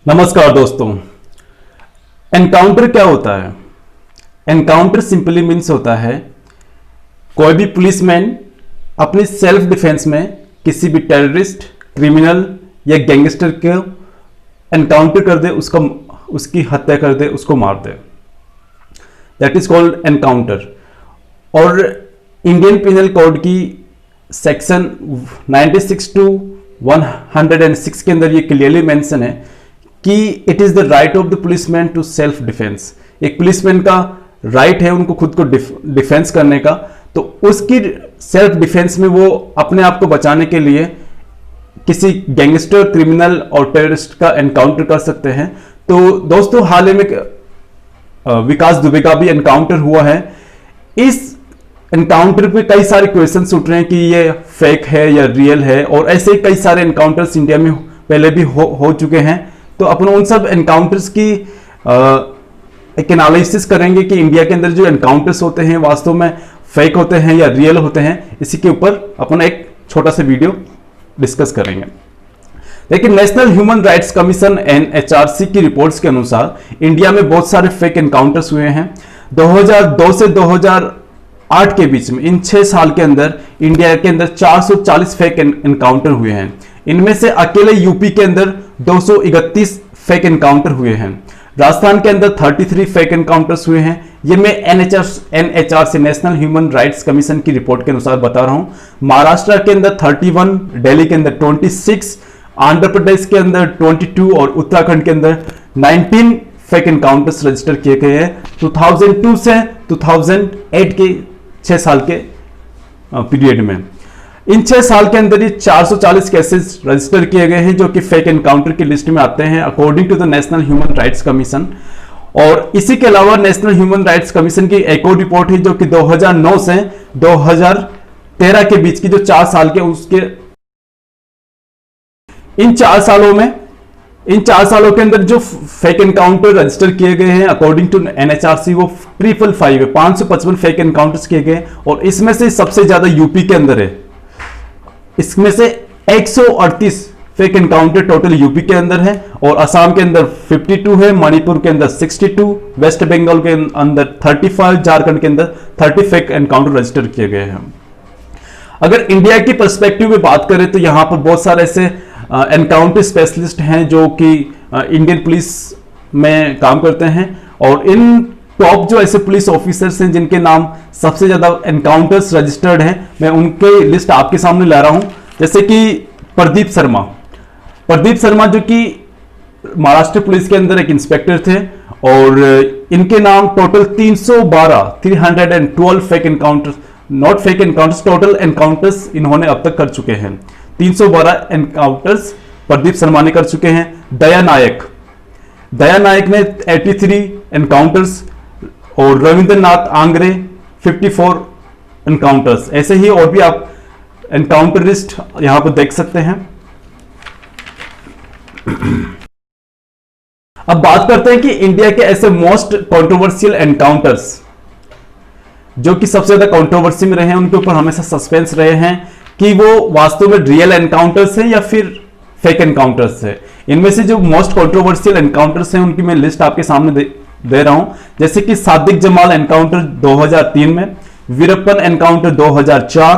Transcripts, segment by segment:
नमस्कार दोस्तों। एनकाउंटर क्या होता है? एनकाउंटर सिंपली मीन्स होता है कोई भी पुलिसमैन अपनी सेल्फ डिफेंस में किसी भी टेररिस्ट, क्रिमिनल या गैंगस्टर को एनकाउंटर कर दे, उसकी हत्या कर दे, उसको मार दे। That is called encounter. और इंडियन पिनल कोड की सेक्शन 96 टू 106 के अंदर ये क्लियरली मेंशन है कि it is the right of the policeman to self defence. एक पुलिसमैन का राइट है उनको खुद को डिफेंस करने का, तो उसकी सेल्फ डिफेंस में वो अपने आप को बचाने के लिए किसी गैंगस्टर, क्रिमिनल और टेररिस्ट का एनकाउंटर कर सकते हैं। तो दोस्तों, हाल ही में विकास दुबे का भी एनकाउंटर हुआ है। इस एनकाउंटर पे कई सारे क्वेश्चंस उठ रहे हैं कि ये फेक है या रियल है, और ऐसे कई सारे एनकाउंटर्स इंडिया में पहले भी हो चुके हैं। तो अपन उन सब एनकाउंटर्स की एक एनालिसिस करेंगे कि इंडिया के अंदर जो एनकाउंटर्स होते हैं वास्तव में फेक होते हैं या रियल होते हैं। इसी के ऊपर अपन एक छोटा सा वीडियो डिस्कस करेंगे। लेकिन national Human Rights commission NHRC की रिपोर्ट्स के अनुसार इंडिया में बहुत सारे फेक एनकाउंटर्स हुए हैं। 2002 से 2008 के बीच में इन 6 साल के अंदर इंडिया के अंदर 440 फेक एनकाउंटर हुए हैं। इनमें से अकेले यूपी के अंदर 231 फेक एनकाउंटर हुए हैं। राजस्थान के अंदर 33 फेक एनकाउंटर्स हुए हैं। ये मैं NHRC national Human Rights commission की रिपोर्ट के अनुसार बता रहा हूं। महाराष्ट्र के अंदर 31, दिल्ली के अंदर 26, आंध्र प्रदेश के अंदर 22 और उत्तराखंड के अंदर 19 फेक एनकाउंटर्स रजिस्टर किए गए हैं 2002 से 2008 के 6 साल के पीरियड में। इन 6 साल के अंदर ही 440 केसेस रजिस्टर किए गए हैं जो कि फेक एनकाउंटर की लिस्ट में आते हैं according to the National Human Rights Commission. और इसी के अलावा नेशनल ह्यूमन राइट्स कमीशन की एक और रिपोर्ट है जो कि 2009 से 2013 के बीच की जो 4 साल के उसके इन 4 सालों के अंदर जो फेक एनकाउंटर रजिस्टर किए गए हैं अकॉर्डिंग टू NHRC वो 555 है। 555 फेक एनकाउंटर्स किए गए और इसमें से सबसे ज्यादा यूपी के अंदर है। इसमें से 138 फेक एनकाउंटर टोटल यूपी के अंदर है और असम के अंदर 52 है, मणिपुर के अंदर 62, वेस्ट बंगाल के अंदर 35, झारखंड के अंदर 30 फेक एनकाउंटर रजिस्टर किए गए हैं। अगर इंडिया की पर्सपेक्टिव में बात करें तो यहां पर बहुत सारे ऐसे एनकाउंटर स्पेशलिस्ट हैं जो कि इंडियन पुलिस में काम करते हैं, और इन टॉप जो ऐसे पुलिस ऑफिसर्स हैं जिनके नाम सबसे ज्यादा एनकाउंटर्स रजिस्टर्ड हैं, मैं उनके लिस्ट आपके सामने ला रहा हूं। जैसे कि प्रदीप शर्मा जो कि महाराष्ट्र पुलिस के अंदर एक इंस्पेक्टर थे, और इनके नाम total 312 fake encounters, not fake encounters, total encounters इन्होंने अब तक कर चुके हैं। 312 एनकाउंटर्स प्रदीप शर्मा ने कर चुके हैं। दया नायक ने 83 एनकाउंटर्स, और रविंद्रनाथ आंग्रे 54 एनकाउंटर्स। ऐसे ही और भी आप एनकाउंटर लिस्ट यहां पर देख सकते हैं। अब बात करते हैं कि इंडिया के ऐसे मोस्ट कंट्रोवर्शियल एनकाउंटर्स जो कि सबसे ज्यादा कंट्रोवर्सी में रहे हैं, उनके ऊपर हमेशा सस्पेंस रहे हैं कि वो वास्तव में रियल एनकाउंटर्स हैं या फिर फेक एनकाउंटर्स है। इनमें से जो मोस्ट कंट्रोवर्शियल एनकाउंटर्स हैं उनकी मैं लिस्ट आपके सामने दे रहा हूं। जैसे कि सादिक जमाल एनकाउंटर 2003 में, Veerappan encounter 2004,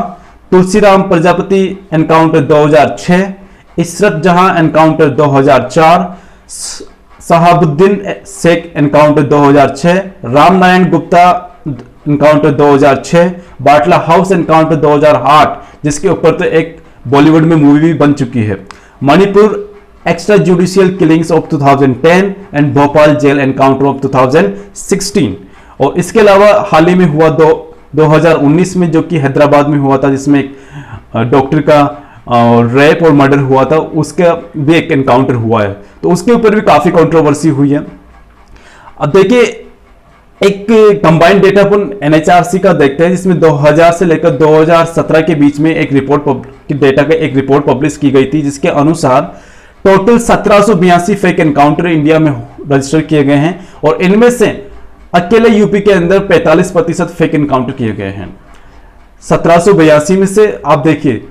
Tulsiram Prajapati encounter 2006, Ishrat Jahan encounter 2004, Shahabuddin Sheikh encounter 2006, Ramnarayan Gupta encounter 2006, Batla House encounter 2008 जिसके ऊपर तो एक बॉलीवुड में मूवी भी बन चुकी है, Manipur extra judicial killings of 2010 and Bhopal jail encounter of 2016। और इसके अलावा हाल ही में हुआ 2019 में जो कि हैदराबाद में हुआ था, जिसमें एक डॉक्टर का रेप और मर्डर हुआ था, उसका भी एक एनकाउंटर हुआ है, तो उसके ऊपर भी काफी कंट्रोवर्सी हुई है। अब देखिए, एक कंबाइंड डेटा अपन NHRC का देखते हैं जिसमें 2000 से लेकर 2017 के बीच में एक रिपोर्ट पब्लिश की गई थी, जिसके अनुसार टोटल 1782 फेक एनकाउंटर इंडिया में रजिस्टर किए गए हैं, और इनमें से अकेले यूपी के अंदर 45% फेक एनकाउंटर किए गए हैं। 1782 में से आप देखिए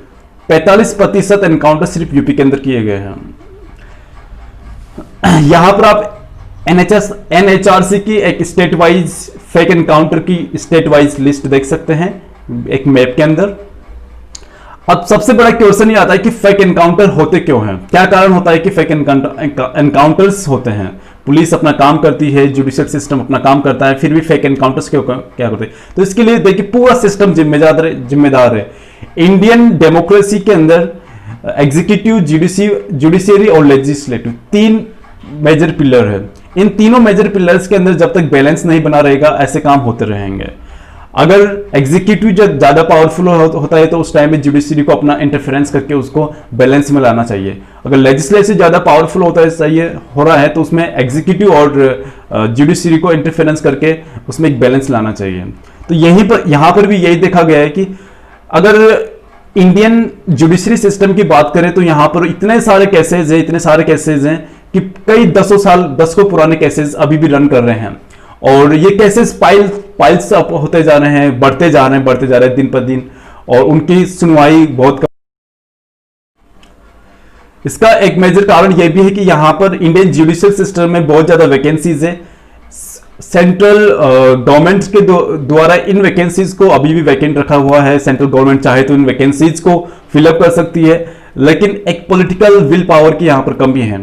45% एनकाउंटर सिर्फ यूपी के अंदर किए गए हैं। यहां पर आप NHRC की एक स्टेट वाइज फेक एनकाउंटर की स्टेट वाइज लिस्ट देख सकते हैं एक मैप के अंदर। अब सबसे बड़ा क्वेश्चन ये आता है कि फेक एनकाउंटर होते क्यों हैं, क्या कारण होता है कि फेक एनकाउंटर्स होते हैं। पुलिस अपना काम करती है, जुडिशियल सिस्टम अपना काम करता है, फिर भी फेक एनकाउंटर्स क्यों क्या करते हैं। तो इसके लिए देखिए पूरा सिस्टम जिम्मेदार है। इंडियन डेमोक्रेसी के अंदर एग्जीक्यूटिव, जुडिशियरी और लेजिस्लेटिव 3 मेजर पिलर है। इन तीनों मेजर पिलर्स के अंदर जब तक बैलेंस नहीं बना रहेगा ऐसे काम होते रहेंगे। अगर एग्जीक्यूटिव जब ज्यादा पावरफुल होता है तो उस टाइम में जुडिशरी को अपना इंटरफेरेंस करके उसको बैलेंस में लाना चाहिए। अगर लेजिस्लेटिव ज्यादा पावरफुल होता है चाहिए हो रहा है तो उसमें एग्जीक्यूटिव और जुडिशरी को इंटरफेरेंस करके उसमें एक बैलेंस लाना चाहिए। तो यहां पर भी यही देखा गया है कि अगर इंडियन जुडिशरी सिस्टम की बात करें तो यहां पर इतने सारे केसेज हैं कि कई दशकों पुराने केसेस अभी भी रन कर रहे हैं और ये केसेस पाइल्स अप होते जा रहे हैं, बढ़ते जा रहे हैं दिन पर दिन, और उनकी सुनवाई बहुत कम। इसका एक मेजर कारण यह भी है कि यहां पर इंडियन जुडिशियल सिस्टम में बहुत ज्यादा वैकेंसीज है। सेंट्रल गवर्नमेंट के द्वारा इन वैकेंसीज को अभी भी वैकेंट रखा हुआ है। सेंट्रल गवर्नमेंट चाहे तो इन वैकेंसीज को फिलअप कर सकती है, लेकिन एक पॉलिटिकल विल पावर की यहां पर कमी है।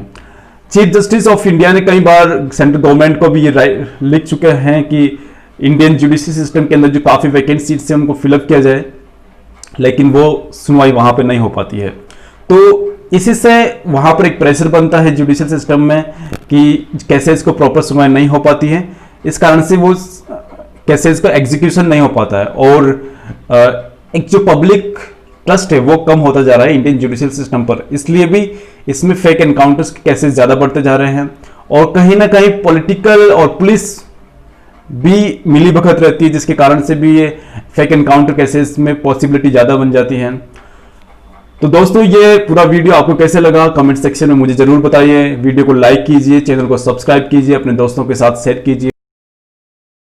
चीफ जस्टिस ऑफ इंडिया ने कई बार सेंट्रल गवर्नमेंट को भी ये लिख चुके हैं कि इंडियन जुडिशरी सिस्टम के अंदर जो काफी वैकेंट सीट्स हैं उनको फिलअप किया जाए, लेकिन वो सुनवाई वहां पे नहीं हो पाती है। तो इसी से वहां पर एक प्रेशर बनता है जुडिशियल सिस्टम में कि केसेस को प्रॉपर सुनवाई नहीं हो पाती है। इस कारण से वो केसेस का एग्जीक्यूशन नहीं हो पाता है और एक जो पब्लिक ट्रस्ट है वो कम होता जा रहा है इंडियन जुडिशियल सिस्टम पर। इसलिए भी इसमें फेक एनकाउंटर्स के केसेस ज्यादा बढ़ते जा रहे हैं और कहीं ना कहीं पॉलिटिकल और पुलिस भी मिली भगत रहती है, जिसके कारण से भी ये फेक एनकाउंटर केसेस में पॉसिबिलिटी ज्यादा बन जाती है। तो दोस्तों ये पूरा वीडियो आपको कैसे लगा कमेंट सेक्शन में मुझे जरूर बताइए। वीडियो को लाइक कीजिए, चैनल को सब्सक्राइब कीजिए, अपने दोस्तों के साथ शेयर कीजिए।